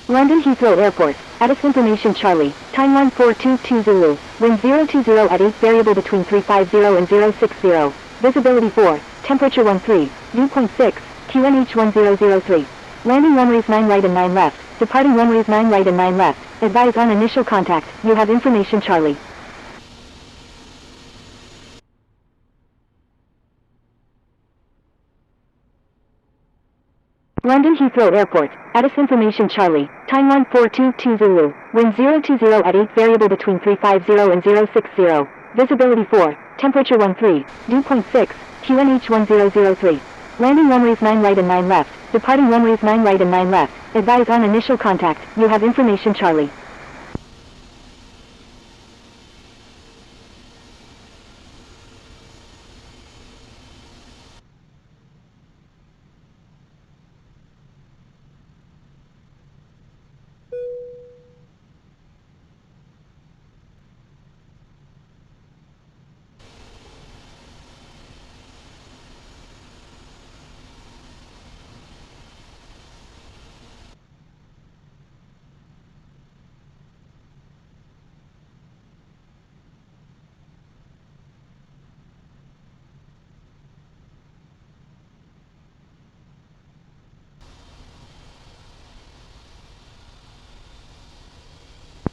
London Heathrow Airport, ATC information Charlie, time 1422 Zulu, wind 020 at 8 variable between 350 and 060, visibility 4, temperature 13, viewpoint 6, QNH 1003. Landing runways 9 right and 9 left, departing runways 9 right and 9 left, advise on initial contact, you have information Charlie. London Heathrow Airport, ATC information Charlie, time 1422 Zulu, wind 020 at 8 variable between 350 and 060, visibility 4, temperature 13, viewpoint 6, QNH 1003. Landing runways 9 right and 9 left, departing runways 9 right and 9 left, advise on initial contact, you have information Charlie.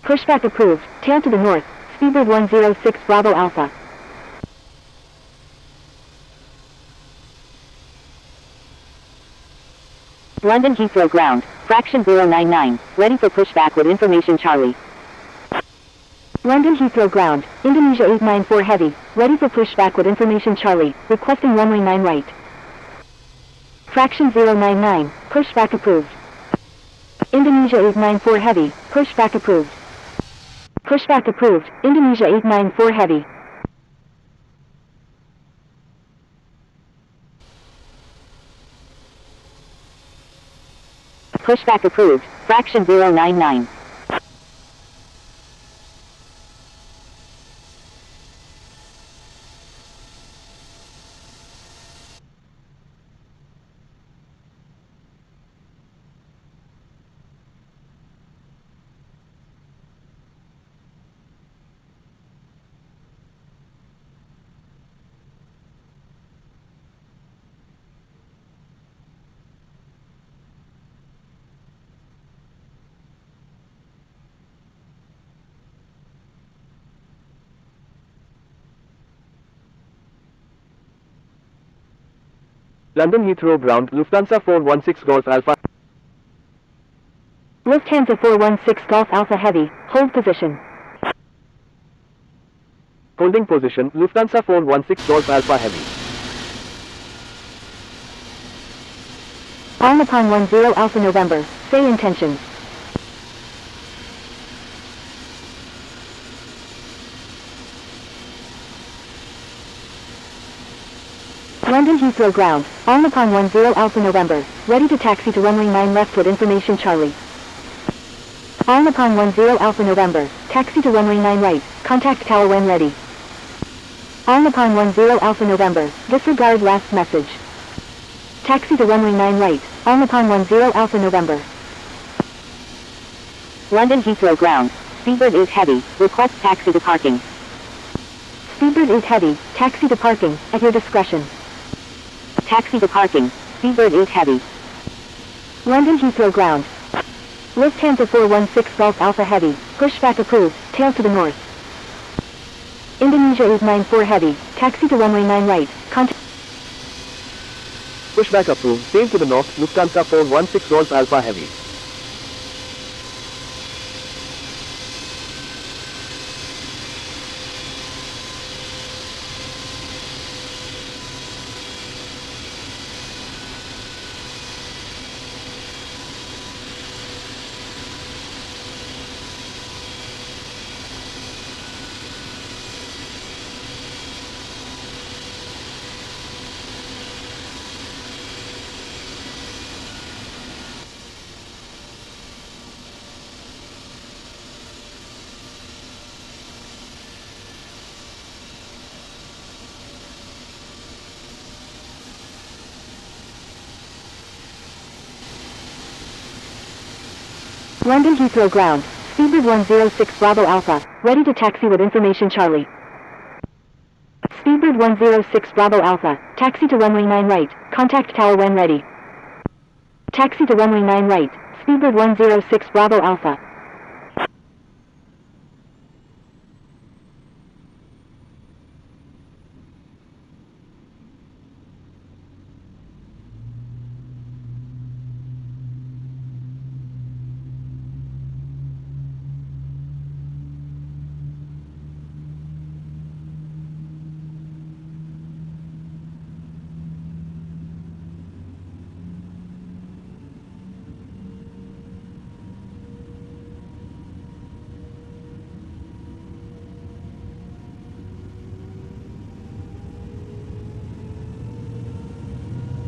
Pushback approved, tail to the north, speedbird 106 Bravo Alpha. London Heathrow ground, fraction 099, ready for pushback with information Charlie. London Heathrow ground, Indonesia 894 heavy, ready for pushback with information Charlie, requesting runway 9 right. Fraction 099, pushback approved. Indonesia 894 heavy, pushback approved. Pushback approved, Indonesia 894 heavy. Pushback approved, fraction 099. London Heathrow ground, Lufthansa 416 Golf Alpha. Lufthansa 416 Golf Alpha heavy, hold position. Holding position, Lufthansa 416 Golf Alpha heavy. On upon 10 Alpha November, say intentions. London Heathrow ground, on upon 10 Alpha November, ready to taxi to runway 9 left with information Charlie. On upon 10 Alpha November, taxi to runway 9 right, contact tower when ready. On upon 10 Alpha November, disregard last message. Taxi to runway 9 right, on upon 10 Alpha November. London Heathrow ground, speedbird is heavy, request taxi to parking. Speedbird is heavy, taxi to parking, at your discretion. Taxi to parking, speedbird is heavy. London Heathrow ground. Lufthansa 416 Golf Alpha heavy, pushback approved, tail to the north. Indonesia 894 heavy, taxi to runway 9 right, contact. Pushback approved, tail to the north, Lufthansa 416 Golf Alpha heavy. London Heathrow ground. Speedbird 106 Bravo Alpha, ready to taxi with information Charlie. Speedbird 106 Bravo Alpha, taxi to runway 9 right, contact tower when ready. Taxi to runway 9 right, Speedbird 106 Bravo Alpha.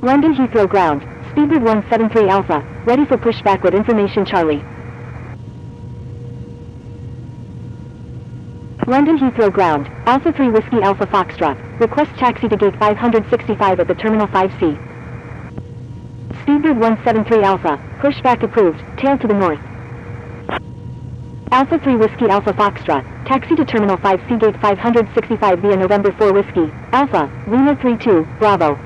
London Heathrow ground, Speedbird 173 Alpha, ready for pushback with information Charlie. London Heathrow ground, Alpha 3 Whiskey Alpha Foxtrot, request taxi to gate 565 at the Terminal 5C. Speedbird 173 Alpha, pushback approved, tail to the north. Alpha 3 Whiskey Alpha Foxtrot, taxi to Terminal 5C gate 565 via November 4 Whiskey, Alpha, Lima 32, Bravo.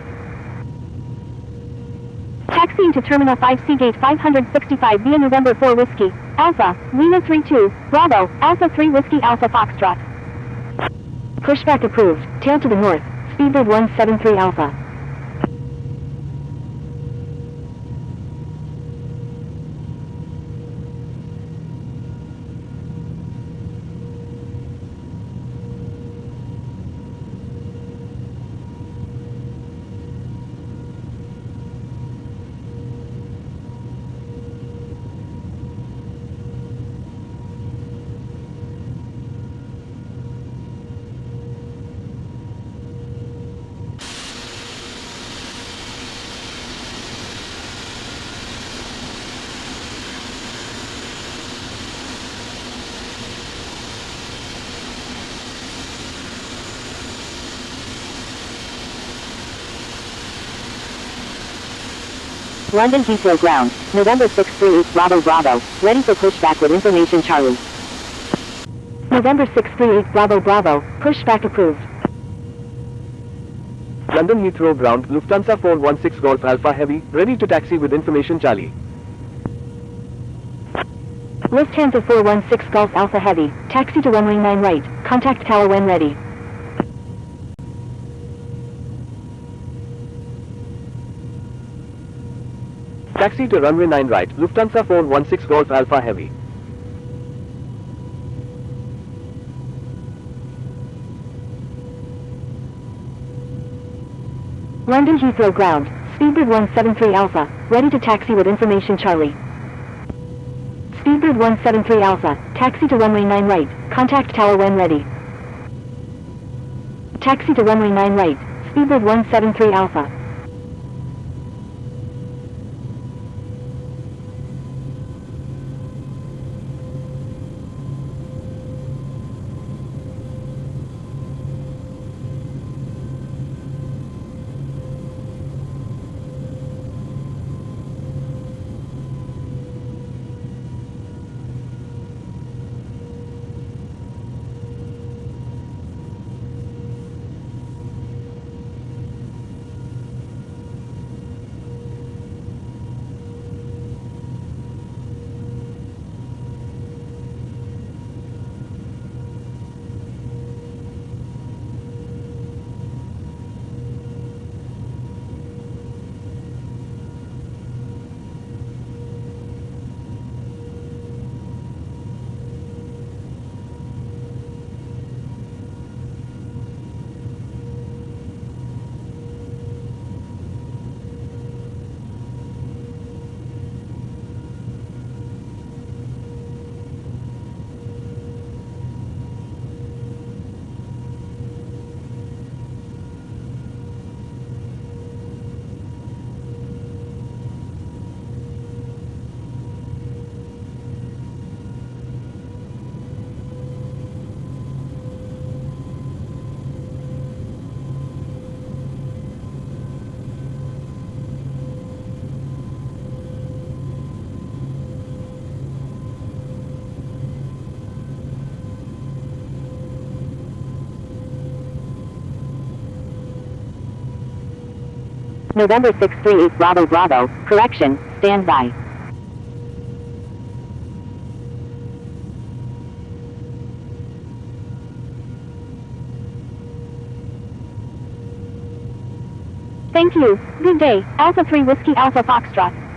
Taxiing to Terminal 5C gate 565 via November 4 Whiskey, Alpha, Lima 32, Bravo, Alpha 3 Whiskey Alpha Foxtrot. Pushback approved, tail to the north, Speedbird 173 Alpha. London Heathrow ground, November 638 Bravo Bravo, ready for pushback with information Charlie. November 638 Bravo Bravo, pushback approved. London Heathrow ground, Lufthansa 416 Golf Alpha Heavy, ready to taxi with information Charlie. Lufthansa 416 Golf Alpha Heavy, taxi to runway 9 right, contact tower when ready. Taxi to runway 9 right, Lufthansa 416 Golf Alpha Heavy. London Heathrow ground, Speedbird 173 Alpha, ready to taxi with information Charlie. Speedbird 173 Alpha, taxi to runway 9 right, contact tower when ready. Taxi to runway 9 right, Speedbird 173 Alpha. November 638 Bravo Bravo, correction, stand by. Thank you. Good day. Alpha 3 Whiskey Alpha Foxtrot.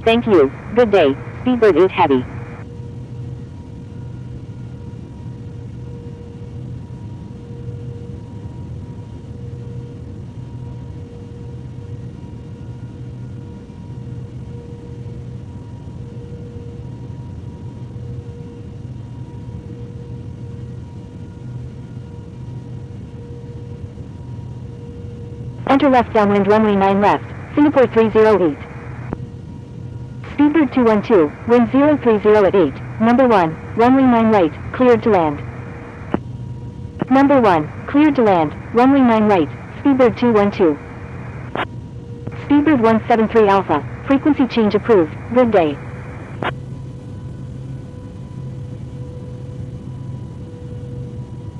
Thank you. Good day. Speedbird 8 Heavy. Enter left downwind runway 9 left, Singapore 308. Speedbird 212, wind 030 at 8, number 1, runway 9 right, cleared to land. Number 1, cleared to land, runway 9 right, Speedbird 212. Speedbird 173 Alpha, frequency change approved, good day.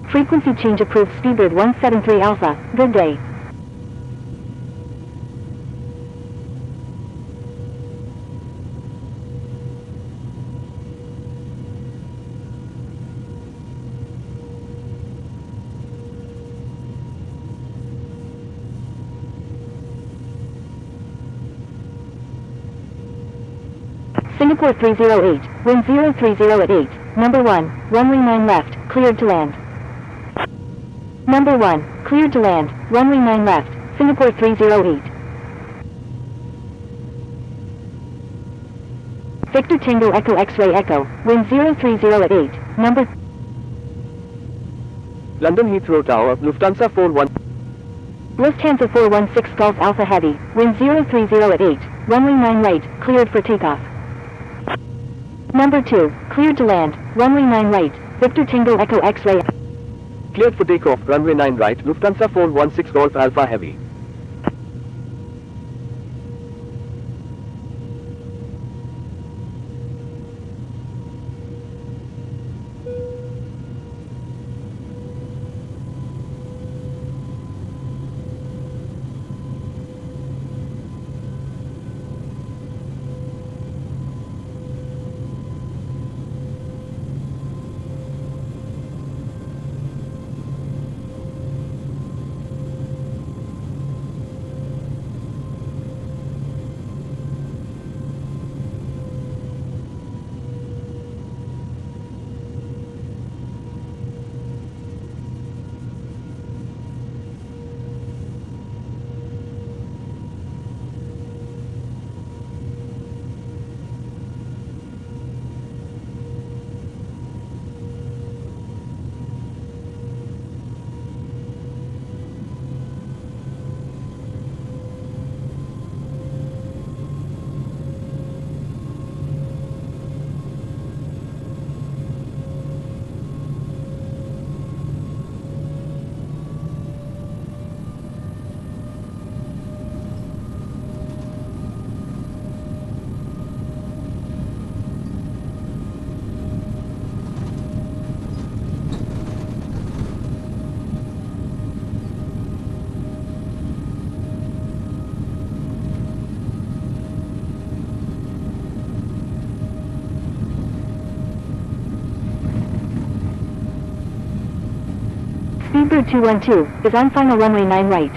Frequency change approved Speedbird 173 Alpha, good day. Singapore 308, wind 030 at 8, number 1, runway 9 left, cleared to land. Number 1, cleared to land, runway 9 left, Singapore 308. Victor Tango Echo X-Ray Echo, wind 030 at 8, number... London Heathrow Tower, Lufthansa 41. Lufthansa 416 Golf Alpha Heavy, wind 030 at 8, runway 9 right, cleared for takeoff. Number 2, cleared to land, runway 9 right, Victor Tango Echo X-Ray. Cleared for takeoff, runway 9 right, Lufthansa 416 Golf Alpha Heavy. Speedbird 212 is on final runway 9 right.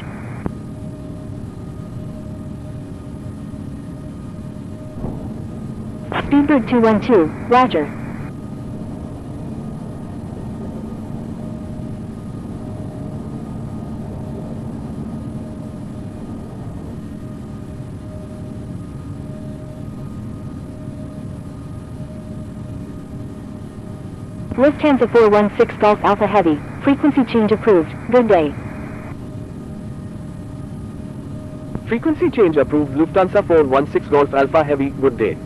Speedbird 212, roger. Lufthansa 416 Golf Alpha Heavy, frequency change approved, good day. Frequency change approved. Lufthansa 416 Golf Alpha Heavy, good day.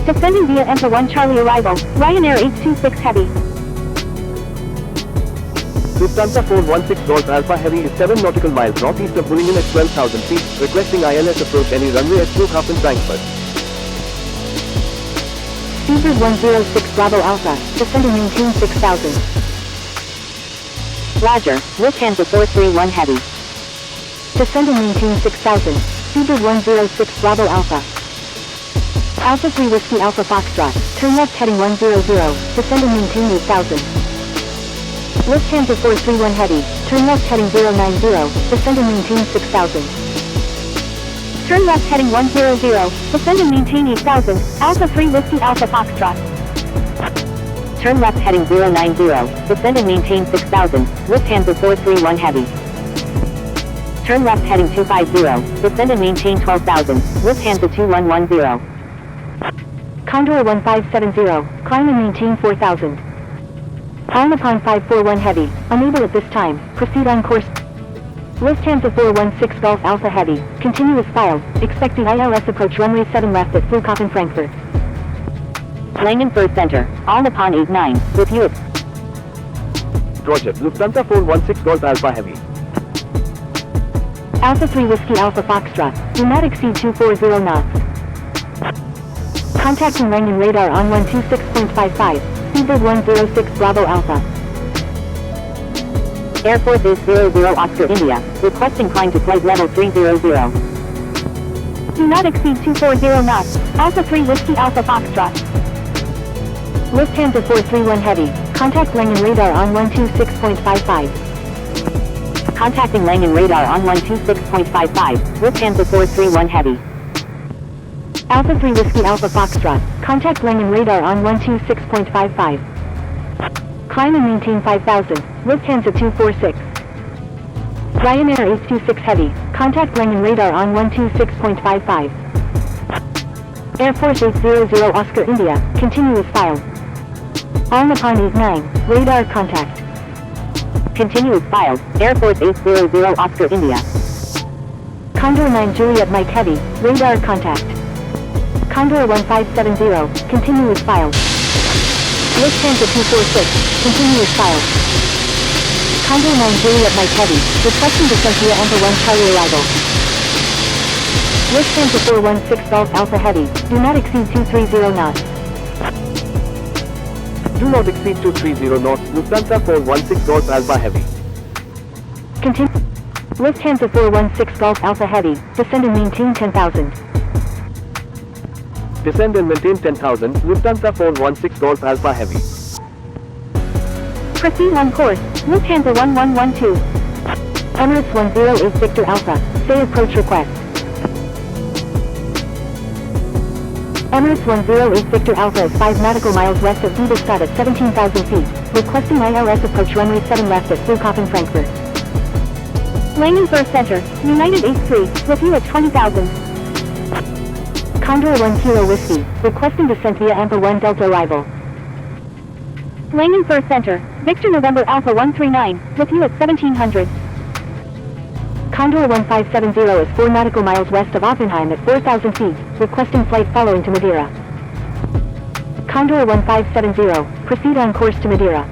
Descending via Emperor 1 Charlie arrival, Ryanair 826 Heavy. Lufthansa 416 Golf Alpha Heavy is 7 nautical miles northeast of Bullingen at 12,000 feet, requesting ILS approach any runway at Flughafen Frankfurt. Caesars 106 Bravo Alpha, descending maintain 6000. Roger, Lufthansa 431 Heavy. Descending maintain 6000. Caesars 106 Bravo Alpha. Alpha 3 Whiskey Alpha Foxtrot, turn left heading 100, descending maintain 8000. Lufthansa 431 Heavy, turn left heading 090, descending maintain 6000. Turn left heading 100, descending maintain 8000, Alpha 3 Whiskey Alpha Foxtrot. Turn left heading 090, descend and maintain 6000, Lufthansa 431 Heavy. Turn left heading 250, descend and maintain 12,000, Lufthansa 2110. Condor 1570, climb and maintain 4000. Alnapon 541 Heavy, unable at this time, proceed on course. Lufthansa 416 Golf Alpha Heavy, continuous file, expect the ILS approach runway 7 left at Flughafen Frankfurt. Langenfurt Center, Alnapon 89, with you. Roger, Lufthansa 416 Golf Alpha Heavy. Alpha 3 Whiskey Alpha Foxtrot, do not exceed 240 knots. Contacting Langen radar on 126.55, Seabird 106 Bravo Alpha. Air Force is 00 Oscar India, requesting climb to flight level 300. Do not exceed 240 knots, Alpha 3 Whiskey Alpha Foxtrot. Lufthansa 431 Heavy, contact Langen radar on 126.55. Contacting Langen radar on 126.55, Lufthansa 431 Heavy. Alpha 3 Whiskey Alpha Foxtrot, contact Langen radar on 126.55. Climb and maintain 5000, Lufthansa 246. Ryanair 826 Heavy, contact Langen radar on 126.55. Air Force 800 Oscar India, continuous file. Alnapon 89, radar contact. Continuous file, Air Force 800 Oscar India. Condor 9 Juliet Mike Heavy, radar contact. Condor 1570, continuous file. Lufthansa 246, continuous file. Condor 9 Juliet Mike Heavy, requesting descent via Emperor 1 Charlie arrival. Lufthansa 416 Golf Alpha Heavy, do not exceed 230 knots. Do not exceed 230 knots, Lufthansa 416 Golf Alpha Heavy. Continue. Lufthansa 416 Golf Alpha Heavy, descend and maintain 10,000. Descend and maintain 10,000, Lufthansa 416 Golf Alpha Heavy. Proceed on course, Lufthansa 1112. Emirates 108 Victor Alpha, say approach request. Emirates 108 Victor Alpha is 5 nautical miles west of Duderstadt at 17,000 feet, requesting ILS approach runway 7 left at Flughafen Frankfurt. Langenfurt Center, United 83, with you at 20,000. Condor 1 Kilo Whiskey, requesting descent via Emperor 1 Delta arrival. Langenfurt Center, Victor November Alpha 139, with you at 1700. Condor 1570 is 4 nautical miles west of Oppenheim at 4,000 feet, requesting flight following to Madeira. Condor 1570, proceed on course to Madeira.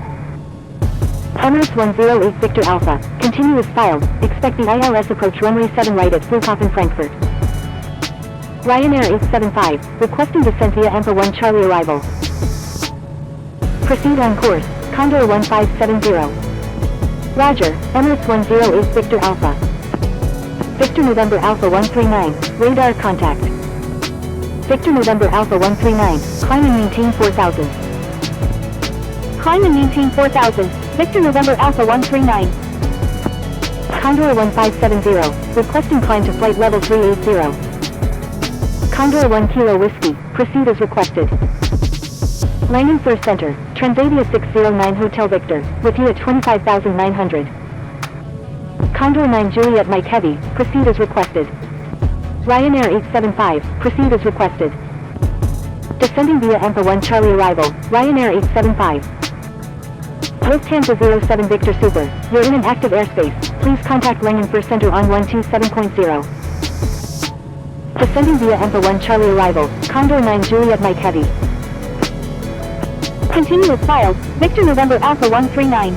Emirates 108 Victor Alpha, continuous file, expect the ILS approach runway 7 right at Flughafen Frankfurt. Ryanair 875, requesting descent via Emperor 1 Charlie arrival. Proceed on course, Condor 1570. Roger, Emirates 108 Victor Alpha. Victor November Alpha 139, radar contact. Victor November Alpha 139, climb and maintain 4000. Climb and maintain 4000, Victor November Alpha 139. Condor 1570, requesting climb to flight level 380. Condor 1 Kilo Whiskey, proceed as requested. Langenfurt Center, Transavia 609 Hotel Victor, with you at 25,900. Condor 9 Juliet Mike Heavy, proceed as requested. Ryanair 875, proceed as requested. Descending via Emperor 1 Charlie arrival, Ryanair 875. Lufthansa 07 Victor Super, you're in an active airspace, please contact Langenfurt Center on 127.0. Descending via EMPA 1 Charlie arrival, Condor 9 Juliet Mike Heavy. Continuous files, Victor November Alpha 139.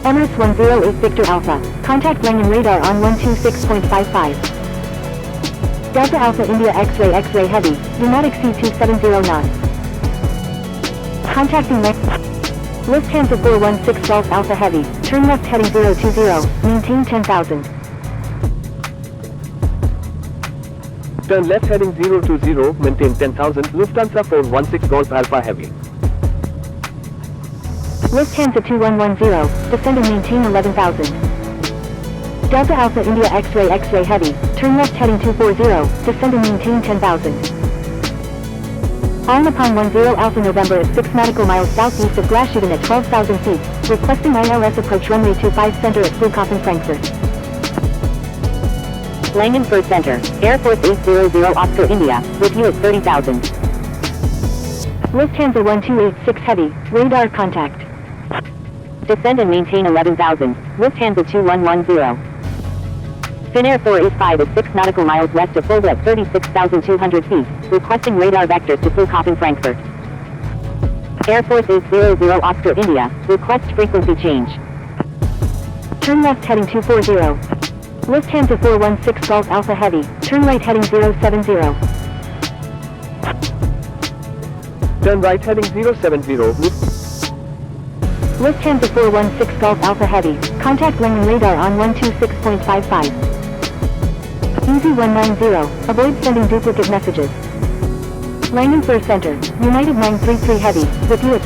Emirates 108 Victor Alpha, contact Langan radar on 126.55. Delta Alpha India X-ray Heavy, do not exceed 270 knots. Contacting next. Lufthansa 416 Golf Alpha Heavy, turn left heading 020, maintain 10,000. Turn left heading 020, maintain 10,000, Lufthansa 416 Golf Alpha Heavy. Lufthansa 2110, descend and maintain 11,000. Delta Alpha India X-ray Heavy, turn left heading 240, descend and maintain 10,000. All Nippon 10 Alpha November at 6 nautical miles southeast of Glashuben at 12,000 feet, requesting ILS approach runway 25 center at Flughafen Frankfurt. Langenford Center, Air Force 800 Oscar India, with you at 30,000. Lufthansa 1286 Heavy, radar contact. Descend and maintain 11,000, Lufthansa 2110. Finnair 485 is 6 nautical miles west of Fulda at 36,200 feet, requesting radar vectors to Flughafen Frankfurt. Air Force 800 Oscar India, request frequency change. Turn left heading 240. Lufthansa 416 Golf Alpha Heavy, turn right heading 070. Turn right heading 070, Lufthansa 416 Golf Alpha Heavy, contact Langan radar on 126.55. Easy 190, avoid sending duplicate messages. Langenford Center, United 933 Heavy, with you at.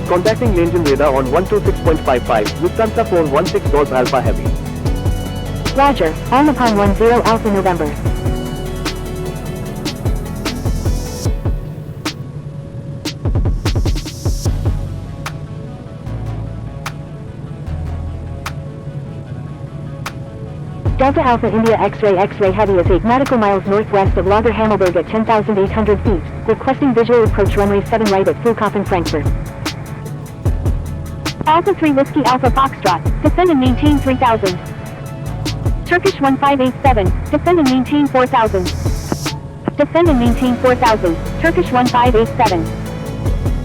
Contacting Langan radar on 126.55, Lufthansa 416 Golf Alpha Heavy. Roger, all Nippon 10 Alpha November. Delta Alpha India X-ray Heavy is 8 nautical miles northwest of Lager Hammelburg at 10,800 feet, requesting visual approach runway 7 right at Flughafen Frankfurt. Alpha 3 Whiskey Alpha Foxtrot, descend and maintain 3,000. Turkish 1587, descend and maintain 4,000. Descend and maintain 4,000, Turkish 1587.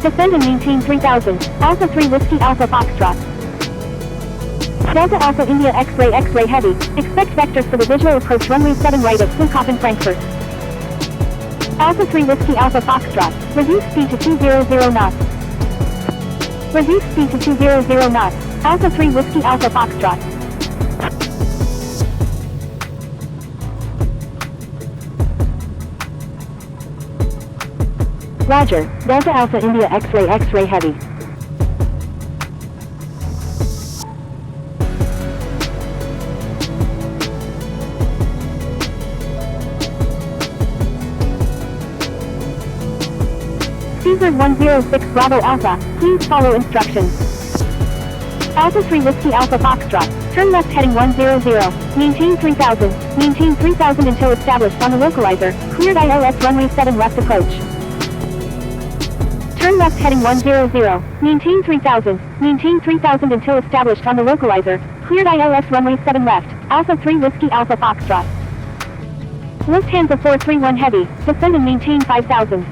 Descend and maintain 3,000, Alpha 3 Whiskey Alpha Foxtrot. Delta Alpha India X-ray Heavy, expect vectors for the visual approach runway 7 right at Flughafen Frankfurt. Alpha 3 Whiskey Alpha Foxtrot, reduce speed to 200 knots. Reduce speed to 200 knots, Alpha 3 Whiskey Alpha Foxtrot. Roger, Delta Alpha India X-ray Heavy. Caesar 106 Bravo Alpha, please follow instructions. Alpha 3 Whiskey Alpha Foxtrot, turn left heading 100, maintain 3,000, maintain 3,000 until established on the localizer, cleared ILS runway 7 left approach. Turn left heading 100, maintain 3,000, maintain 3,000 until established on the localizer, cleared ILS runway 7 left, Alpha 3 Whiskey Alpha Foxtrot. Lufthansa 431 Heavy, descend and maintain 5,000.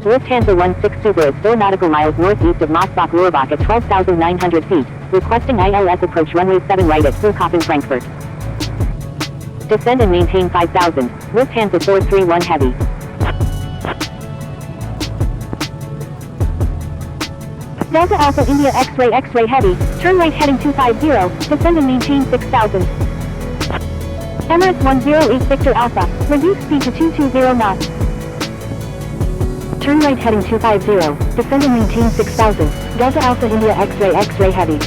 Lufthansa 162 is 4 nautical miles northeast of Moosbach-Rohrbach at 12,900 feet, requesting ILS approach runway 7 right at Flughafen Frankfurt. Descend and maintain 5,000, Lufthansa 431 Heavy. Delta Alpha India X-ray Heavy, turn right heading 250, descend and maintain 6,000. Emirates 108 Victor Alpha, reduce speed to 220 knots. Turn right heading 250, descend and maintain 6,000, Delta Alpha India X-ray Heavy.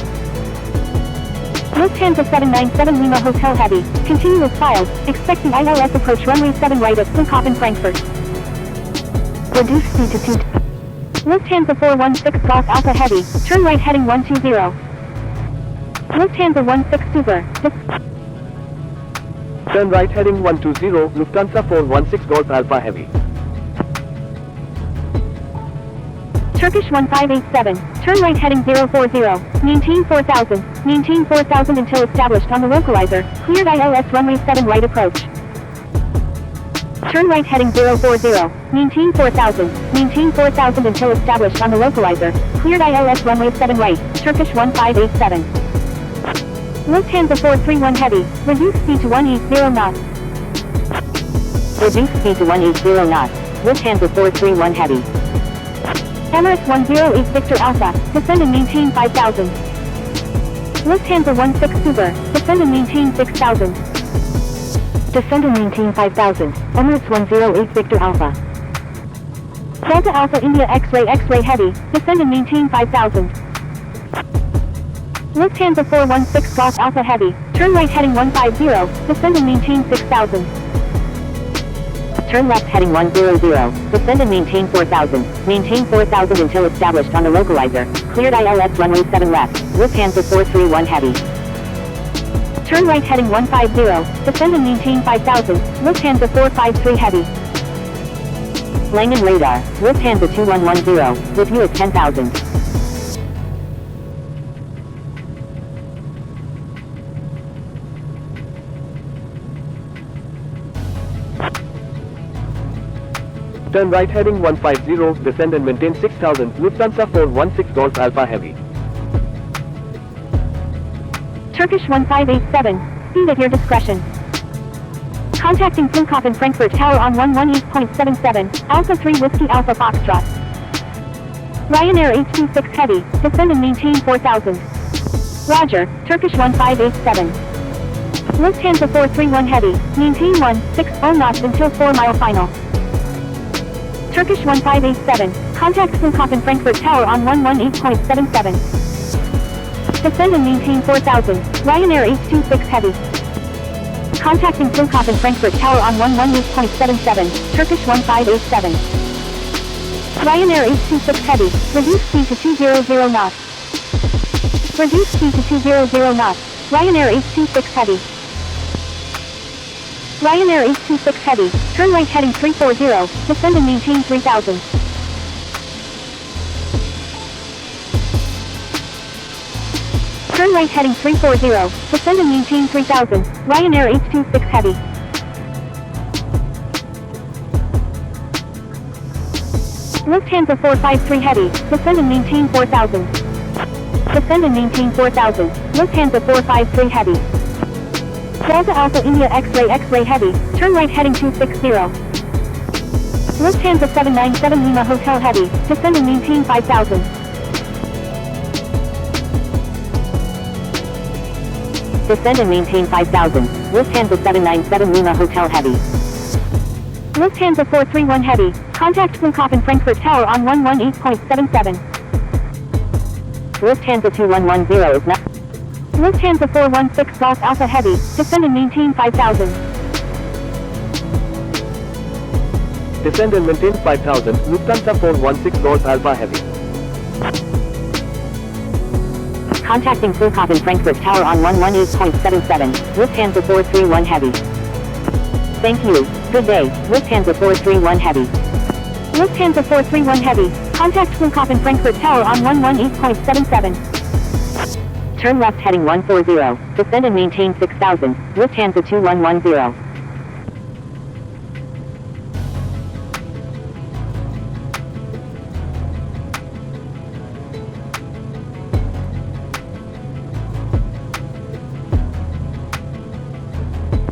Lufthansa 797 Lima Hotel Heavy, continuous files, expecting ILS approach runway 7 right at Flughafen Frankfurt. Reduce speed to 2. Lufthansa 416 Golf Alpha Heavy, turn right heading 120. Lufthansa 16 Super, Turn right heading 120, Lufthansa 416 Golf Alpha Heavy. Turkish 1587, turn right heading 040, maintain 4,000, maintain 4,000 until established on the localizer, cleared ILS runway 7 right approach. Turn right heading 040. Maintain 4000. Maintain 4000 until established on the localizer. Cleared ILS runway 7 right. Turkish 1587. Lufthansa 431 heavy. Reduce speed to 180 knots. Reduce speed to 180 knots. Lufthansa 431 heavy. Emirates 108 Victor Alpha. Descend and maintain 5000. Lufthansa 16 Super. Descend and maintain 6000. Descend and maintain 5000. Emirates 108 Victor Alpha. Delta Alpha India X-ray heavy. Descend and maintain 5000. Lufthansa 416 Golf Alpha heavy. Turn right heading 150. Descend and maintain 6000. Turn left heading 100. Descend and maintain 4000. Maintain 4000 until established on the localizer. Cleared ILS runway 7 left. Lufthansa 431 heavy. Turn right heading 150. Descend and maintain 5000. Lufthansa 453 heavy. Langen radar. Lufthansa 2110. With you at 10,000. Turn right heading 150, descend and maintain 6000, Lufthansa 416 Golf Alpha Heavy. Turkish 1587, speed at your discretion. Contacting Flughafen Frankfurt Tower on 118.77, Alpha 3 Whiskey Alpha Foxtrot. Ryanair H26 Heavy, descend and maintain 4000. Roger, Turkish 1587. Lufthansa 431 Heavy, maintain 160 knots until 4 mile final. Turkish 1587, contact Flughafen Frankfurt Tower on 118.77. Descend and maintain 4000, Ryanair H26 Heavy. Contacting Flughafen Frankfurt Tower on 118.77, Turkish 1587. Ryanair H26 Heavy, reduce speed to 200 knots. Reduce speed to 200 knots, Ryanair H26 Heavy. Ryanair H26 Heavy, turn right heading 340, descend and maintain 3000. Turn right heading 340, descend and maintain 3000, Ryanair H26 Heavy. Lufthansa 453 Heavy, descend and maintain 4000. Descend and maintain 4000, Lufthansa 453 Heavy. Delta Alpha India X-ray heavy, turn right heading 260. Lufthansa 797 Lima Hotel Heavy, descend and maintain 5000. Descend and maintain 5000, Lufthansa 797 Lima Hotel Heavy. Lufthansa 431 Heavy, contact Flughafen Frankfurt Tower on 118.77. Lufthansa 2110 is not... Lufthansa 416 Golf Alpha Heavy, descend and maintain 5000. Descend and maintain 5000, Lufthansa 416 Golf Alpha Heavy. Contacting Flughafen Frankfurt Tower on 118.77, Lufthansa 431 Heavy. Thank you, good day, Lufthansa 431 Heavy. Lufthansa 431 Heavy, contact Flughafen Frankfurt Tower on 118.77. Turn left heading 140, descend and maintain 6000, Lufthansa 2110.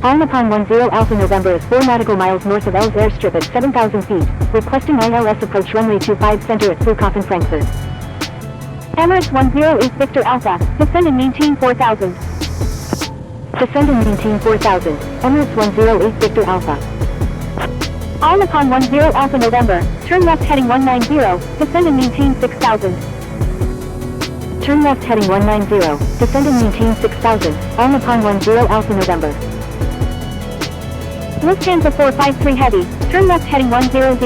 Almapan 10 Alpha November is 4 nautical miles north of Els airstrip at 7,000 feet, requesting ILS approach runway 25 center at Flughafen Frankfurt. Emirates 108 Victor Alpha, descend and maintain 4000. Descend and maintain 4000, Emirates 108 Victor Alpha. Almapan 10 Alpha November, turn left heading 190, descend and maintain 6000. Turn left heading 190, descend and maintain 6000, Almapan 10 Alpha November. Lufthansa 453 Heavy, turn left heading 100,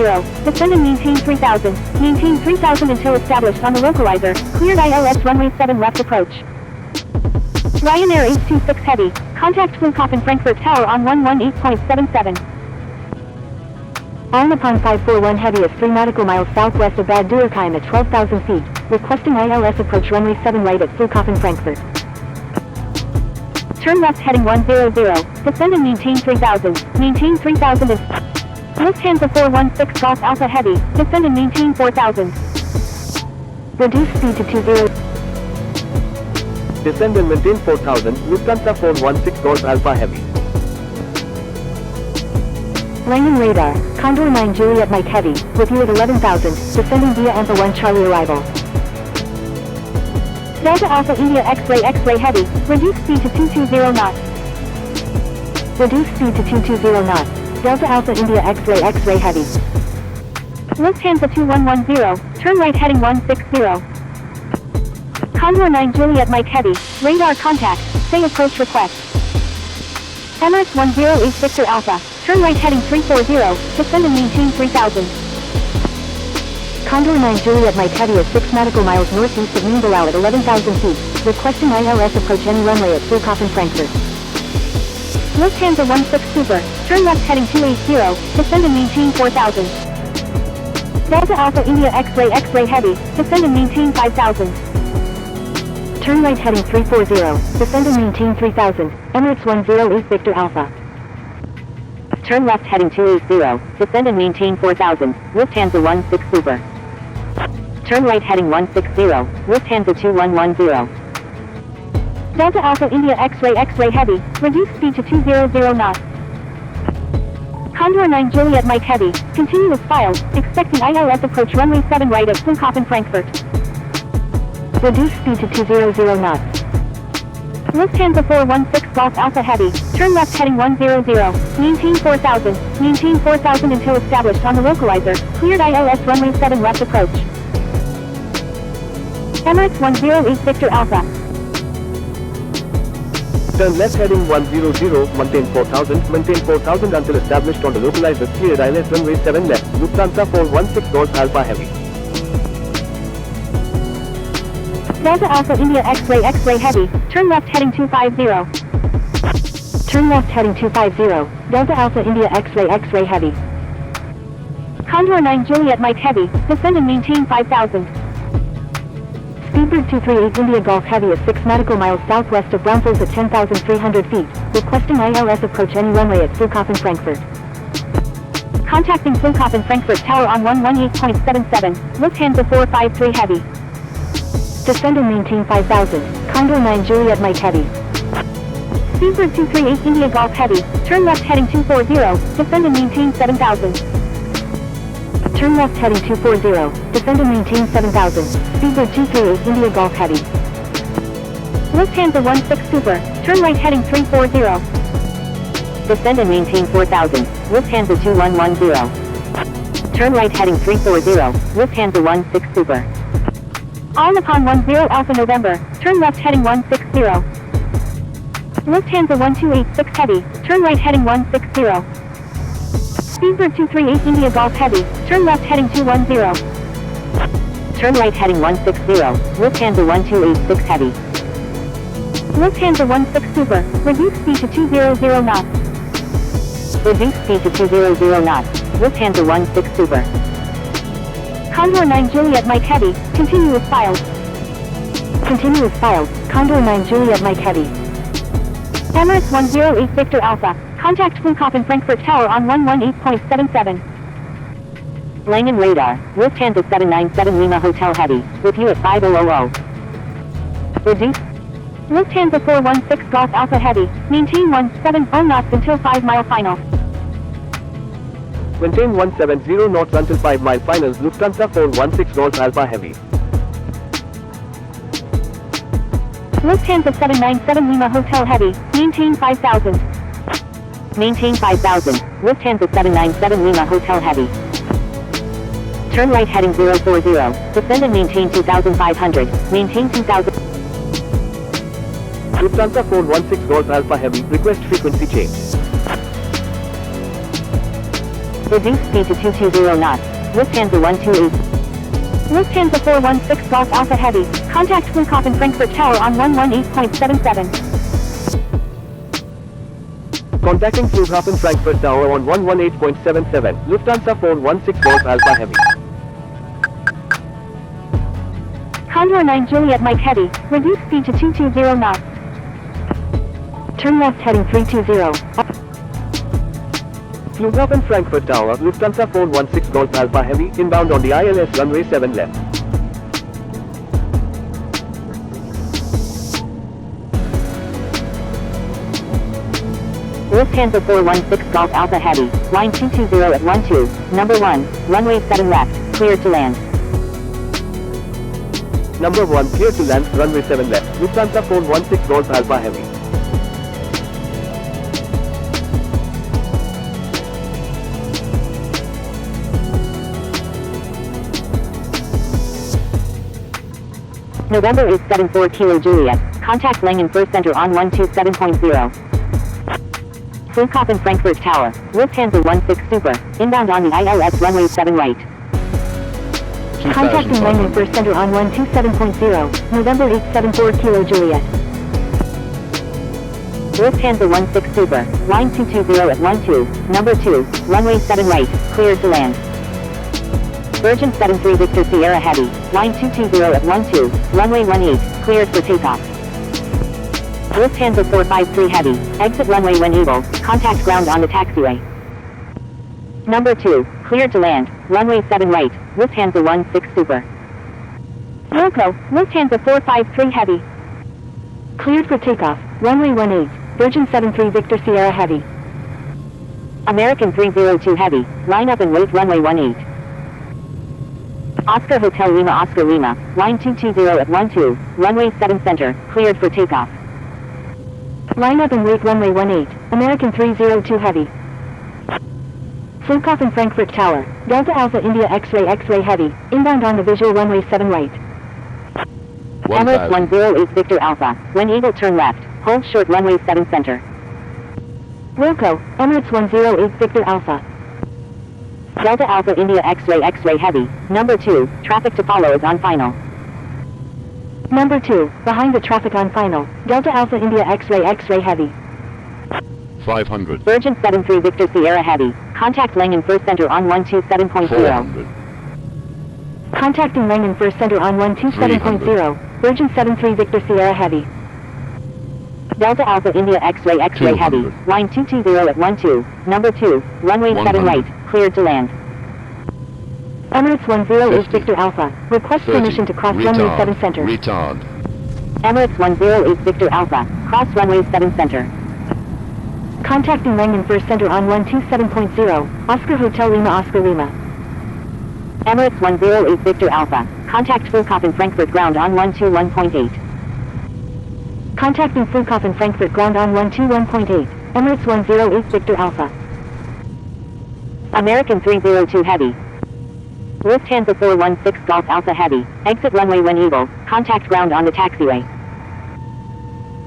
descend and maintain 3000, maintain 3000 until established on the localizer, cleared ILS runway 7 left approach. Ryanair H26 Heavy, contact Flughafen Frankfurt Tower on 118.77. Almapan 541 Heavy is 3 nautical miles southwest of Bad Dürkheim at 12,000 feet, requesting ILS approach runway 7 right at Flughafen Frankfurt. Turn left heading 100, descend and maintain 3000, maintain 3000 and... Lufthansa 416 Golf Alpha Heavy, descend and maintain 4000. Reduce speed to 20. Descend and maintain 4000, Lufthansa 416 Golf Alpha Heavy. Landing radar, Condor 9 Juliet Mike Heavy, with you at 11,000, descending via Alpha 1 Charlie arrival. Delta Alpha India X-ray Heavy, reduce speed to 220 knots. Reduce speed to 220 knots. Delta Alpha India X-ray Heavy. Lufthansa 2110, turn right heading 160. Condor 9 Juliet Mike Heavy, radar contact, say approach request. Emirates 108 Victor Alpha, turn right heading 340, descend and maintain 3000. Condor 9 Juliet Mike Heavy is 6 nautical miles northeast of Mindanao at 11,000 feet, requesting ILS approach any runway at Flughafen Frankfurt. Lufthansa 16 Super, turn left heading 280, descend and maintain 4000. Delta Alpha India X-ray Heavy, descend and maintain 5000. Turn right heading 340, descend and maintain 3000, Emirates 108 Victor Alpha. Turn left heading 280, descend and maintain 4000, Lufthansa 16 Super. Turn right heading 160, Lufthansa 2110. Delta Alpha India X-ray Heavy, reduce speed to 200 knots. Condor 9 Juliet Mike Heavy, continue as filed, expecting ILS approach runway 7 right at Flughafen Frankfurt. Reduce speed to 200 knots. Lufthansa 416 Golf Alpha Heavy, turn left heading 100, maintain 4000 until established on the localizer, cleared ILS runway 7 left approach. Emirates 108 Victor Alpha. Turn left heading 100, maintain 4000 until established on the localizer, cleared ILS runway 7 left, Lufthansa 416 Golf Alpha Heavy. Delta Alpha India X-ray Heavy, turn left heading 250. Turn left heading 250, Delta Alpha India X-ray Heavy. Condor 9 Juliet Mike Heavy, descend and maintain 5000. Speedbird 238 India Golf Heavy is 6 nautical miles southwest of Braunfels at 10,300 feet, requesting ILS approach any runway at Flughafen Frankfurt. Contacting Flughafen Frankfurt Tower on 118.77, Lufthansa 453 Heavy. Descend and maintain 5000, Condor 9 Juliet Mike Heavy. Speedbird 238 India Golf Heavy, turn left heading 240, descend and maintain 7000. Turn left heading 240, descend and maintain 7000, Speedbird 238 India Golf Heavy. Lufthansa 16 Super, turn right heading 340. Descend and maintain 4000, Lufthansa 2110. Turn right heading 340, Lufthansa 16 Super. All Nippon 10 Alpha November, turn left heading 160. Lufthansa 1286 Heavy, turn right heading 160. Speedbird 238 India Golf Heavy, turn left heading 210. Turn right heading 160, Lufthansa 1286 Heavy. Lufthansa 16 Super, reduce speed to 200 knots. Reduce speed to 200 knots, Lufthansa 16 Super. Condor 9 Juliet Mike Heavy, continue as filed. Continue as filed, Condor 9 Juliet Mike Heavy. Emirates 108 Victor Alpha, contact Flughafen Frankfurt Tower on 118.77. Langen radar, Lufthansa 797 Lima Hotel Heavy, with you at 5000. Reduce. Lufthansa 416 Golf Alpha Heavy, maintain 170 knots until 5 mile final. Maintain 170 knots until 5 mile finals, Lufthansa 416 Golf Alpha Heavy. Lufthansa 797 Lima Hotel Heavy, maintain 5000. Maintain 5000, Lufthansa 797 Lima Hotel Heavy. Turn right heading 040, descend and maintain 2500, maintain 2000. Lufthansa 416 Golf Alpha Heavy, request frequency change. Reduce speed to 220 knots, Lufthansa 128. Lufthansa 416 Golf Alpha Heavy, contact Flughafen Frankfurt Tower on 118.77. Contacting Flughafen Frankfurt Tower on 118.77, Lufthansa 416 Golf Alpha Heavy. Condor 9 Juliet Mike Heavy, reduce speed to 220 knots. Turn left heading 320. Flughafen Frankfurt Tower, Lufthansa 416 Golf Alpha Heavy, inbound on the ILS runway 7 left. Lufthansa 416 Golf Alpha Heavy, line 220 at 12, number 1, runway 7 left, cleared to land. Number 1 clear to land, runway 7 left, Lufthansa 416 Golf Alpha Heavy. November 874 Kilo Juliet, contact Langen First Center on 127.0. Flughafen Frankfurt Tower, Lufthansa 16 Super, inbound on the ILS runway 7 right. Contacting Langen First Center on 127.0, November 874 Kilo Juliet. Lufthansa 16 Super, line 220 at 12, number 2, runway 7 right, cleared to land. Virgin 73 Victor Sierra Heavy, line 220 at 12, runway 18, cleared for takeoff. Lufthansa 453 Heavy, exit runway when able, contact ground on the taxiway. Number 2, cleared to land, runway 7 right, Lufthansa 16 Super. Wilco, Lufthansa 453 Heavy. Cleared for takeoff, runway 18, Virgin 73 Victor Sierra Heavy. American 302 Heavy, line up and wait runway 18. Oscar Hotel Lima Oscar Lima, line 220 at 12, runway 7 center, cleared for takeoff. Line up and wait runway 18, American 302 Heavy. Flughafen Frankfurt Tower, Delta Alpha India X-ray Heavy, inbound on the visual runway 7 right. Emirates 108 Victor Alpha, when able turn left, hold short runway 7 center. Wilco, Emirates 108 Victor Alpha. Delta Alpha India X-ray Heavy, number 2, traffic to follow is on final. Number 2, behind the traffic on final, Delta Alpha India X-ray Heavy. 500. Virgin 73 Victor Sierra Heavy, contact Langen First Center on 127.0. 400. Contacting Langen First Center on 127.0, Virgin 73 Victor Sierra Heavy. Delta Alpha India X-ray Heavy, 200. line 220 at 12, number 2, runway 7 100. right, cleared to land. Emirates 108 50. Victor Alpha, request 30. permission to cross runway 7 center. Retard. Emirates 108 Victor Alpha, cross runway 7 center. Contacting Langen First Center on 127.0, Oscar Hotel Lima Oscar Lima. Emirates 108 Victor Alpha, contact Flughafen Frankfurt ground on 121.8. Contacting Flughafen Frankfurt ground on 121.8, Emirates 108 Victor Alpha. American 302 Heavy. Lufthansa 416 Golf Alpha Heavy, exit runway when able, contact ground on the taxiway.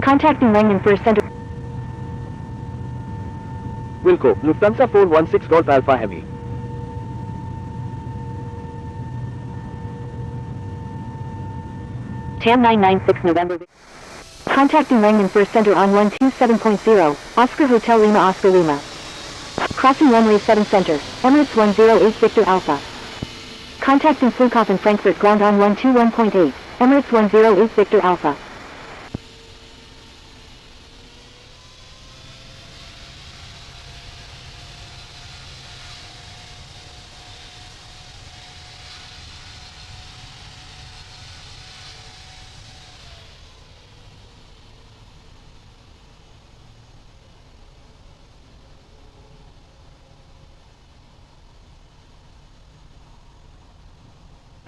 Contacting Langen First Center. Wilco, Lufthansa 416 Golf Alpha Heavy. TAM 996 November. Contacting Langen First Center on 127.0, Oscar Hotel Lima Oscar Lima. Crossing runway 7 center, Emirates 108 Victor Alpha. Contacting Flughafen Frankfurt ground on 121.8, Emirates 108 Victor Alpha.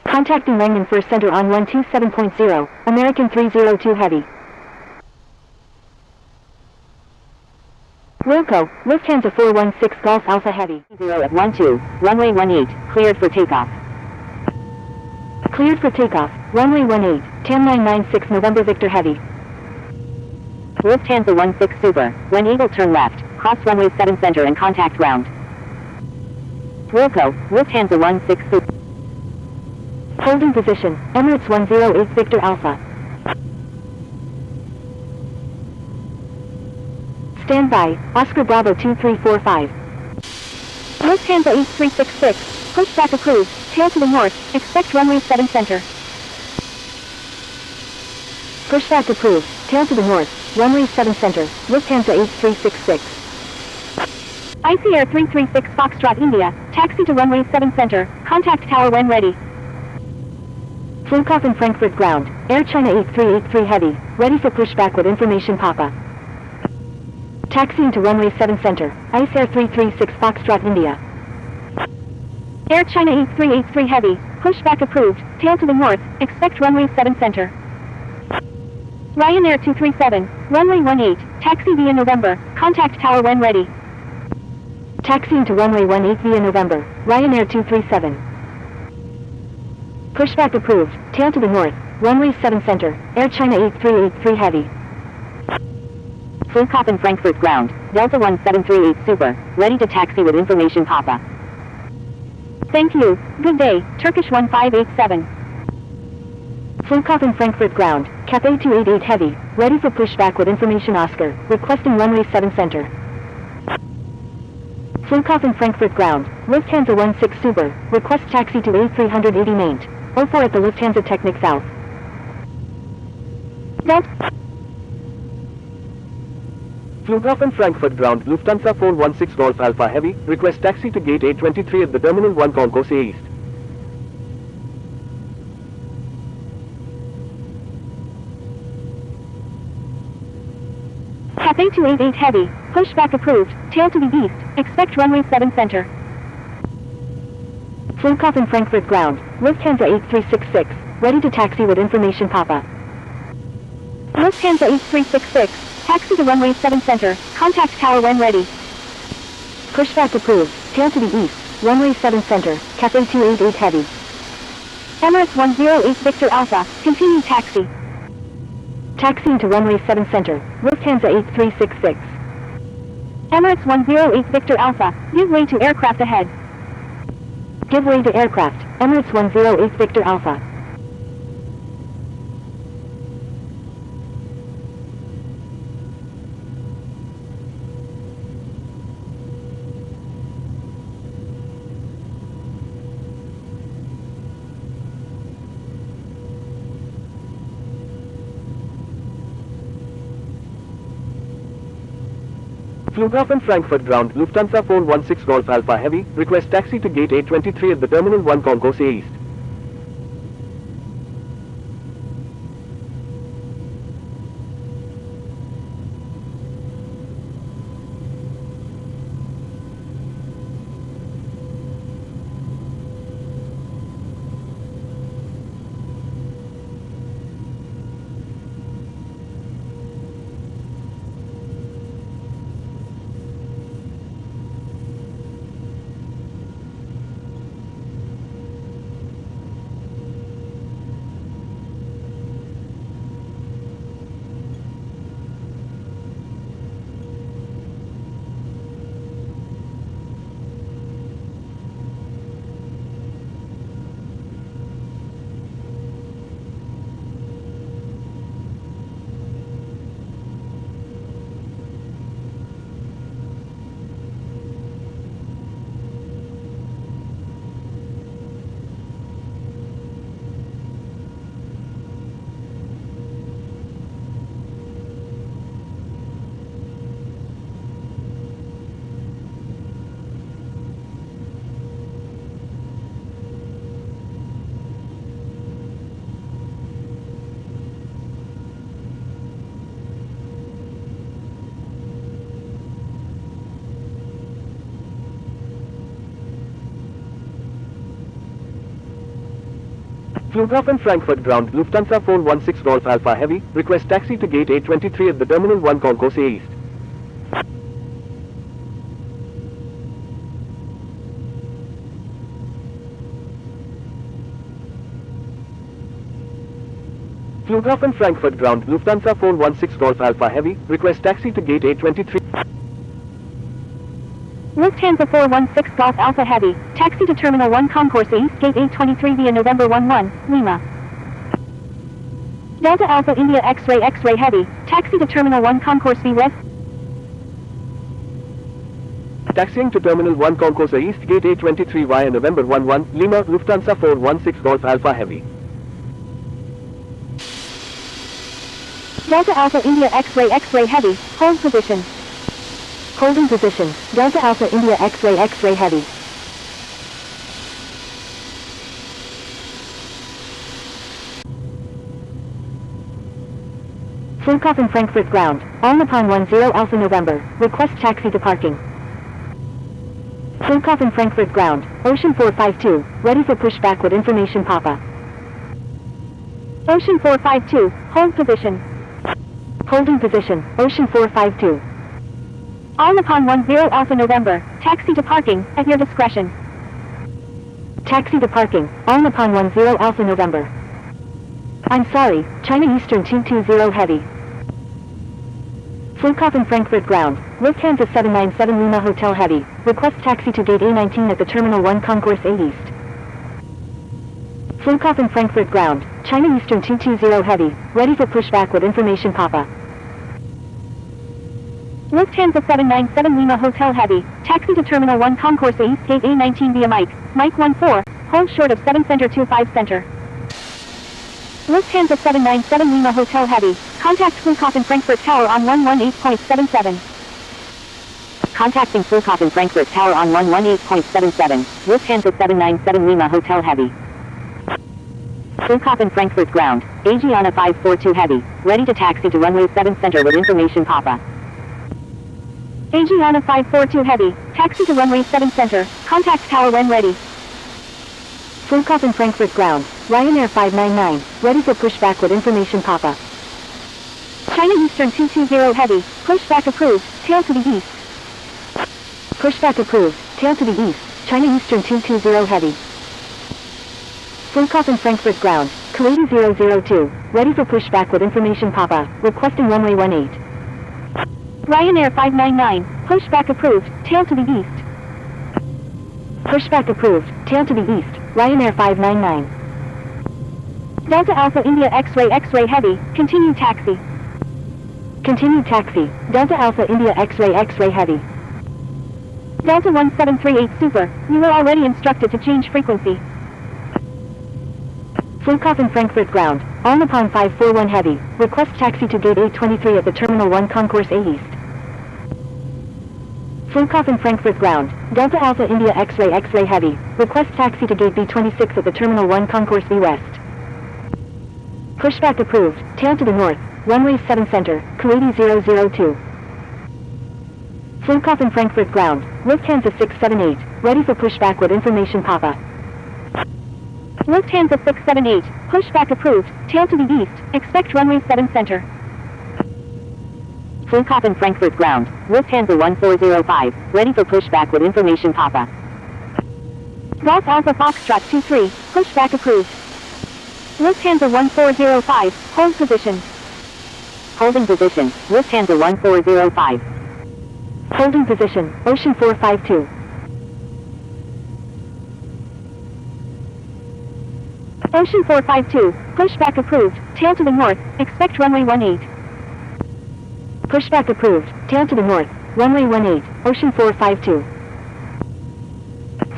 Contacting Langen First Center on 127.0, American 302 Heavy. Wilco, Lufthansa 416 Golf Alpha Heavy. 0 at 12, runway 18, cleared for takeoff. Cleared for takeoff, runway 18, TAM 996 November Victor Heavy. Lufthansa 16 Super, when able turn left, cross runway 7 center and contact ground. Wilco, Lufthansa 16 Super. Holding position, Emirates 108 Victor Alpha. Stand by, Oscar Bravo 2345. Lufthansa 8366, pushback approved, tail to the north, expect runway 7 center. Pushback approved, tail to the north, runway 7 center, Lufthansa 8366. IC Air 336 Foxtrot India, taxi to runway 7 center, contact tower when ready. Flughafen Frankfurt ground, Air China 8383 Heavy, ready for pushback with information Papa. Taxiing to runway 7 center, IC Air 336 Foxtrot India. Air China 8383 Heavy, pushback approved, tail to the north, expect runway 7 center. Ryanair 237, runway 18, taxi via November, contact tower when ready. Taxiing to runway 18 via November, Ryanair 237. Pushback approved, tail to the north, runway 7 center, Air China 8383 Heavy. Flughafen Frankfurt ground, Delta 1738 Super, ready to taxi with information Papa. Thank you, good day, Turkish 1587. Flughafen Frankfurt ground, Cap A288 Heavy, ready for pushback with information Oscar, requesting runway 7 center. Flughafen Frankfurt ground, Lufthansa 16 Super, request taxi to A380 maint, 04 at the Lufthansa Technik South. Delta Flughafen Frankfurt ground, Lufthansa 416 Golf Alpha Heavy, request taxi to gate 823 at the Terminal 1 Concourse A East. Cap A288 Heavy, pushback approved, tail to the east, expect runway 7 center. Flughafen Frankfurt ground, Lufthansa 8366, ready to taxi with information Papa. Lufthansa 8366, taxi to runway 7 center, contact tower when ready. Pushback approved, tail to the east, runway 7 center, Cap A288 Heavy. Emirates 108 Victor Alpha, continue taxi. Taxiing to runway 7 center, Lufthansa 8366. Emirates 108 Victor Alpha, give way to aircraft ahead. Give way to aircraft, Emirates 108 Victor Alpha. Flughafen Frankfurt ground, Lufthansa 416 Golf Alpha Heavy, request taxi to gate 823 at the Terminal 1 Concourse A East. Flughafen Frankfurt ground, Lufthansa 416 Golf Alpha Heavy, request taxi to gate 823 at the Terminal 1 Concourse A East. Flughafen Frankfurt ground, Lufthansa 416 Golf Alpha Heavy, request taxi to gate 823. Lufthansa 416 Golf Alpha Heavy, taxi to Terminal 1 Concourse East, Gate 823 via November 11, Lima. Delta Alpha India X-Ray Heavy, taxi to Terminal 1 Concourse V West. Taxiing to Terminal 1 Concourse East, Gate 823 via November 11, Lima, Lufthansa 416 Golf Alpha Heavy. Delta Alpha India X-Ray Heavy, hold position. Holding position, Delta Alpha India X-ray X-ray heavy. Flughafen Frankfurt ground, Alnapon 10 Alpha November, request taxi to parking. Flughafen Frankfurt ground, Ocean 452, ready for pushback with information Papa. Ocean 452, hold position. Holding position, Ocean 452. Alnapon 10 Alpha November, taxi to parking, at your discretion. Taxi to parking, Alnapon 10 Alpha November. I'm sorry, China Eastern 220 heavy. Flughafen Frankfurt ground, Lufthansa 797 Lima Hotel heavy, request taxi to gate A19 at the Terminal 1 Concourse A East. Flughafen Frankfurt ground, China Eastern 220 heavy, ready for pushback with information Papa. Lufthansa 797 Lima Hotel heavy, taxi to Terminal 1 Concourse A East gate A19 via Mike 14, hold short of 7 center 25 center. Lufthansa 797 Lima Hotel heavy, contact Flughafen Frankfurt Tower on 118.77. Contacting Flughafen Frankfurt Tower on 118.77, Lufthansa 797 Lima Hotel heavy. Flughafen Frankfurt ground, Aegeana 542 heavy, ready to taxi to runway 7 center with information Papa. Aegeana 542 heavy, taxi to runway 7 center, contact tower when ready. Flughafen Frankfurt ground, Ryanair 599, ready for pushback with information Papa. China Eastern 220 heavy, pushback approved, tail to the east. Pushback approved, tail to the east, China Eastern 220 heavy. Flughafen Frankfurt ground, Kuwaiti 002, ready for pushback with information Papa, requesting runway 18. Ryanair 599, pushback approved, tail to the east. Pushback approved, tail to the east, Ryanair 599. Delta Alpha India X-ray X-ray heavy, continue taxi. Continue taxi, Delta Alpha India X-ray X-ray heavy. Delta 1738 Super, you were already instructed to change frequency. Flughafen Frankfurt ground, Alnapon 541 heavy, request taxi to gate A23 at the Terminal 1 Concourse A East. Flughafen Frankfurt ground, Delta Alpha India X-ray X-ray heavy, request taxi to gate B26 at the Terminal 1 Concourse B West. Pushback approved, tail to the north, runway 7 center, Kuwaiti 002. Flughafen Frankfurt ground, Lufthansa 678, ready for pushback with information Papa. Lufthansa 678, pushback approved, tail to the east, expect runway 7 center. Flughafen Frankfurt ground, Lufthansa 1405, ready for pushback with information Papa. Golf Alpha Foxtrot 23, pushback approved. Lufthansa 1405, hold position. Holding position, Lufthansa 1405. Holding position, Ocean 452. Ocean 452, pushback approved, tail to the north, expect runway 18. Pushback approved, tail to the north, runway 18, Ocean 452.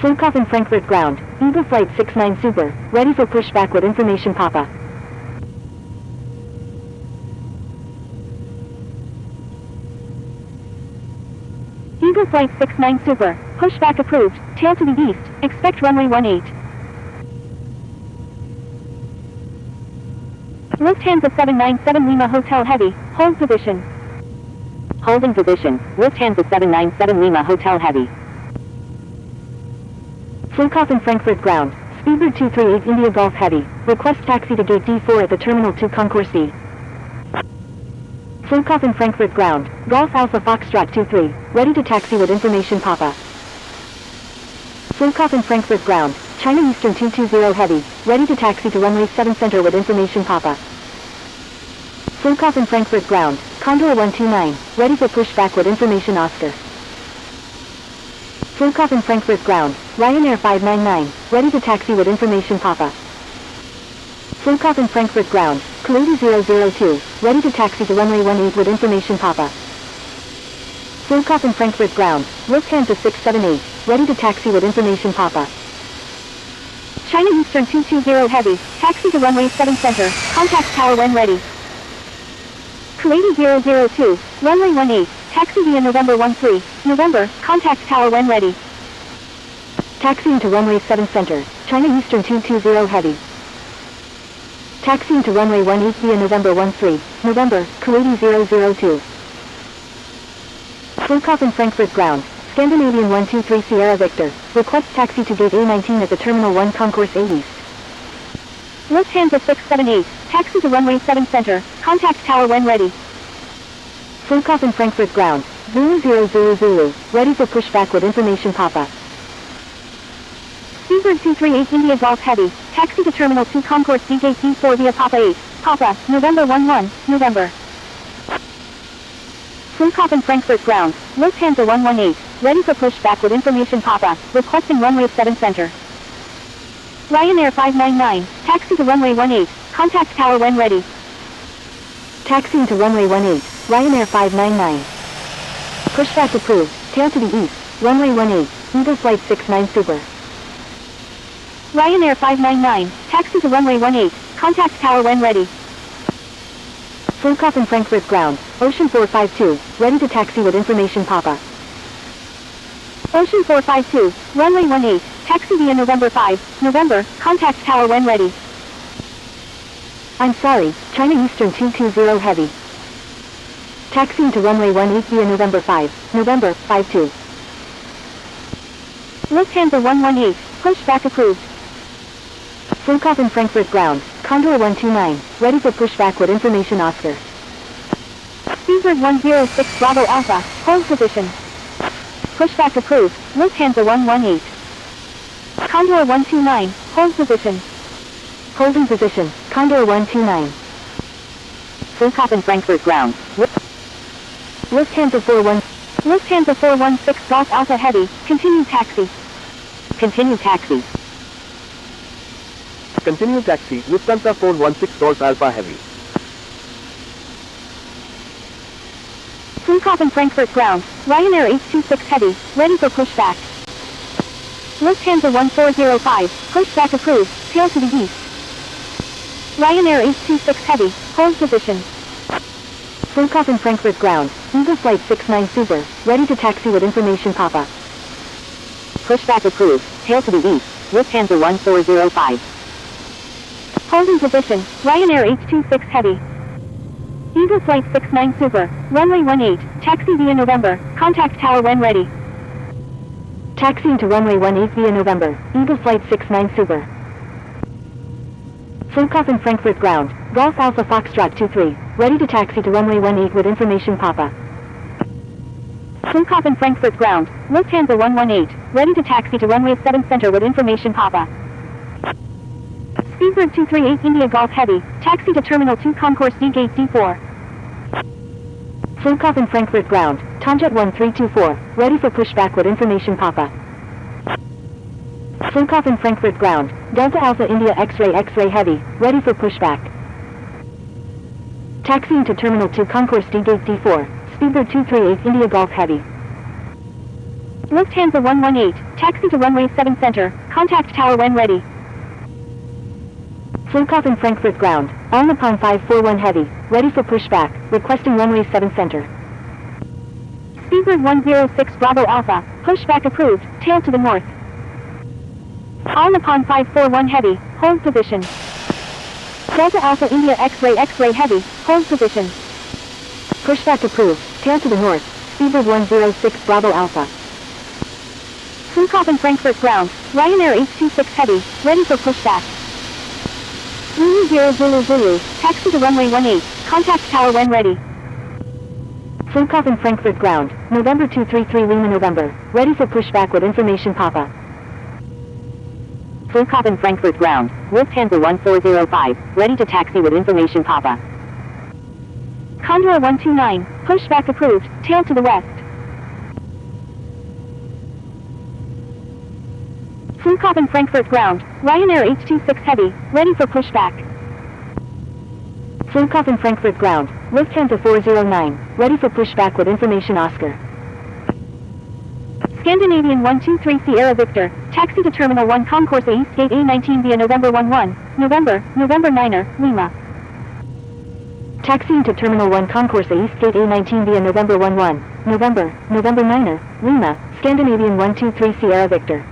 Flughafen Frankfurt ground, Eagle Flight 69 Super, ready for pushback with information Papa. Eagle Flight 69 Super, pushback approved, tail to the east, expect runway 18. Lufthansa 797 Lima Hotel heavy, hold position. Holding position, Lufthansa 797 Lima Hotel heavy. Flughafen Frankfurt ground, Speedbird 238 India Golf heavy, request taxi to gate D4 at the Terminal 2 Concourse C. Flughafen Frankfurt ground, Golf Alpha Foxtrot 23, ready to taxi with information Papa. Flughafen Frankfurt ground, China Eastern 220 heavy, ready to taxi to runway 7 center with information Papa. Flughafen Frankfurt ground, Condor 129, ready for pushback with information Oscar. Flughafen Frankfurt ground, Ryanair 599, ready to taxi with information Papa. Flughafen Frankfurt ground, Kuwaiti 002, ready to taxi to runway 18 with information Papa. Flughafen Frankfurt ground, Lufthansa 678, ready to taxi with information Papa. China Eastern 220 heavy, taxi to runway 7 center, contact tower when ready. Kuwaiti 002, runway 18, taxi via November 13, November, contact tower when ready. Taxiing to runway 7 center, China Eastern 220 heavy. Taxiing to runway 18 via November 13, November, Kuwaiti 002. Flughafen Frankfurt ground, Scandinavian 123 Sierra Victor, request taxi to gate A19 at the Terminal 1 Concourse A East. Lufthansa 678, taxi to runway 7 center, contact tower when ready. Flughafen Frankfurt ground, Zulu 0 Zulu, ready for pushback with information Papa. Seabird 238 India Golf Heavy, taxi to Terminal 2 Concourse D gate D4 via Papa 8, Papa, November 11, November. Flughafen Frankfurt ground, Lufthansa 118, ready for pushback with information Papa, requesting runway 7 center. Ryanair 599, taxi to runway 18, contact tower when ready. Taxiing to runway 18, Ryanair 599. Pushback approved, tail to the east, runway 18, Eagle Flight 69 Super. Ryanair 599, taxi to runway 18, contact tower when ready. Flughafen Frankfurt ground, Ocean 452, ready to taxi with information Papa. Ocean 452, runway 18, taxi via November 5, November, contact tower when ready. I'm sorry, China Eastern 220 heavy. Taxiing to runway 18 via November 5, November, 52. Lufthansa 118, pushback approved. Flughafen Frankfurt ground, Condor 129, ready for pushback with information Oscar. Seabird 106 Bravo Alpha, hold position. Pushback approved, Lufthansa 118. Condor 129, hold position. Holding position, Condor 129. Flughafen Frankfurt ground, Lufthansa 416 Golf Alpha Heavy, continue taxi. continue taxi. Continue taxi, Lufthansa 416 Golf Alpha Heavy. Flughafen Frankfurt ground, Ryanair 826 Heavy, ready for pushback. Lufthansa 1405, pushback approved, tail to the east. Ryanair 826 Heavy, hold position. Flughafen Frankfurt ground, Eagle Flight 69 Super, ready to taxi with information Papa. Pushback approved, tail to the east, Lufthansa 1405. Holding position, Ryanair 826 Heavy. Eagle Flight 69 Super, runway 18, taxi via November, contact tower when ready. Taxiing to runway 18 via November, Eagle Flight 69 Super. Flughafen Frankfurt ground, Golf Alpha Foxtrot 23, ready to taxi to runway 18 with information Papa. Flughafen Frankfurt ground, Lufthansa 118, ready to taxi to runway 7 center with information Papa. Seabird 238 India Golf Heavy, taxi to Terminal 2 Concourse D gate D4. Flughafen Frankfurt ground, Tomjet 1324, ready for pushback with information Papa. Flughafen Frankfurt ground, Delta Alpha India X-ray Heavy, ready for pushback. Taxiing to Terminal 2 Concourse D gate D4, Speedbird 238 India Golf Heavy. Lufthansa 118, taxi to runway 7 center, contact tower when ready. Flughafen Frankfurt ground, All Nippon 541 Heavy, ready for pushback, requesting runway 7 center. Speedbird 106 Bravo Alpha, pushback approved, tail to the north. All Nippon 541 Heavy, hold position. Delta Alpha India X-ray Heavy, hold position. Pushback approved, tail to the north, Speedbird 106 Bravo Alpha. Flughafen Frankfurt ground, Ryanair 826 Heavy, ready for pushback. Zulu 0 Zulu, taxi to runway 18, contact tower when ready. Flughafen Frankfurt ground, November 233 Lima November, ready for pushback with information Papa. Flughafen Frankfurt ground, Lufthansa 1405, ready to taxi with information Papa. Condor 129, pushback approved, tail to the west. Flughafen Frankfurt ground, Ryanair 826 Heavy, ready for pushback. Flughafen Frankfurt ground, Lufthansa 409, ready for pushback with information Oscar. Scandinavian 123 Sierra Victor, taxi to Terminal 1 Concourse A East Gate A19 via November 11, November 9er, Lima. Flughafen Frankfurt ground, Ryanair 826 Heavy, ready for pushback. Flughafen Frankfurt ground, Lufthansa 409, ready for pushback with information Oscar. Scandinavian 123 Sierra Victor, taxi to Terminal 1 Concourse A East Gate A19 via November 11, November 9er, Lima. Taxiing to Terminal 1 Concourse East Gate A19 via November 11. November 9er, Lima, Scandinavian 123 Sierra Victor.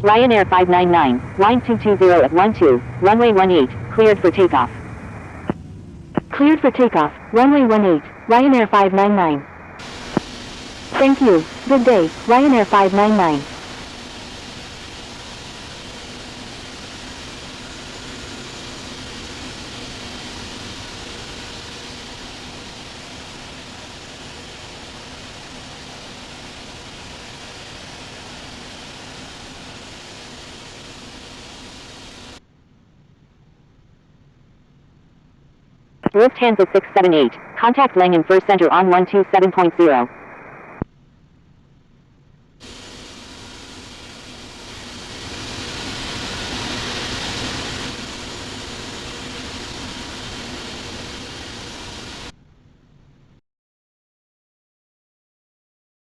Ryanair 599, line 220 at 12, runway 18, cleared for takeoff. Cleared for takeoff, runway 18, Ryanair 599. Thank you, good day, Ryanair 599. Lufthansa 678, contact Langham First Center on 127.0.